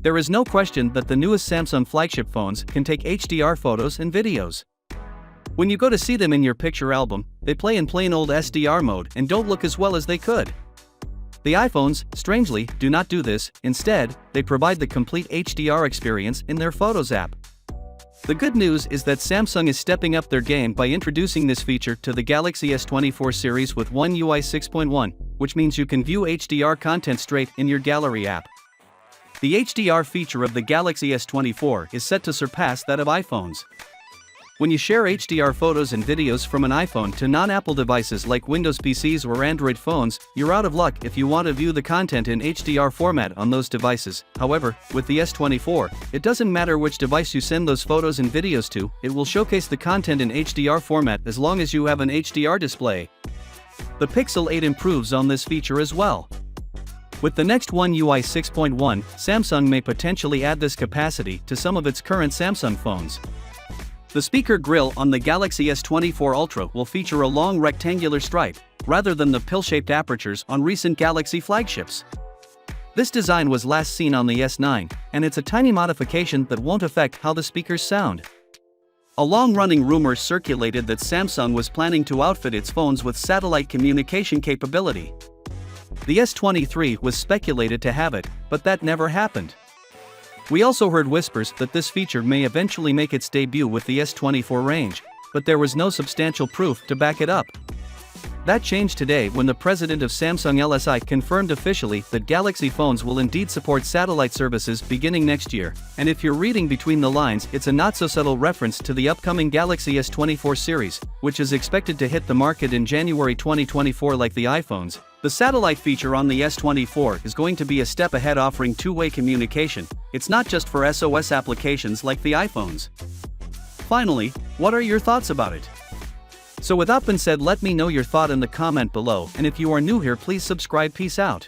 There is no question that the newest Samsung flagship phones can take HDR photos and videos. When you go to see them in your picture album, they play in plain old SDR mode and don't look as well as they could. The iPhones, strangely, do not do this. Instead, they provide the complete HDR experience in their Photos app. The good news is that Samsung is stepping up their game by introducing this feature to the Galaxy S24 series with One UI 6.1, which means you can view HDR content straight in your Gallery app. The HDR feature of the Galaxy S24 is set to surpass that of iPhones. When you share HDR photos and videos from an iPhone to non-Apple devices like Windows PCs or Android phones, you're out of luck if you want to view the content in HDR format on those devices. However, with the S24, it doesn't matter which device you send those photos and videos to, it will showcase the content in HDR format as long as you have an HDR display. The Pixel 8 improves on this feature as well. With the next One UI 6.1, Samsung may potentially add this capacity to some of its current Samsung phones. The speaker grille on the Galaxy S24 Ultra will feature a long rectangular stripe, rather than the pill-shaped apertures on recent Galaxy flagships. This design was last seen on the S9, and it's a tiny modification that won't affect how the speakers sound. A long-running rumor circulated that Samsung was planning to outfit its phones with satellite communication capability. The S23 was speculated to have it, but that never happened. We also heard whispers that this feature may eventually make its debut with the S24 range, but there was no substantial proof to back it up. That changed today when the president of Samsung LSI confirmed officially that Galaxy phones will indeed support satellite services beginning next year, and if you're reading between the lines, it's a not-so-subtle reference to the upcoming Galaxy S24 series, which is expected to hit the market in January 2024 like the iPhones. The satellite feature on the S24 is going to be a step ahead, offering two-way communication. It's not just for SOS applications like the iPhones. Finally, what are your thoughts about it? So with that being said, let me know your thought in the comment below, and if you are new here, please subscribe. Peace out.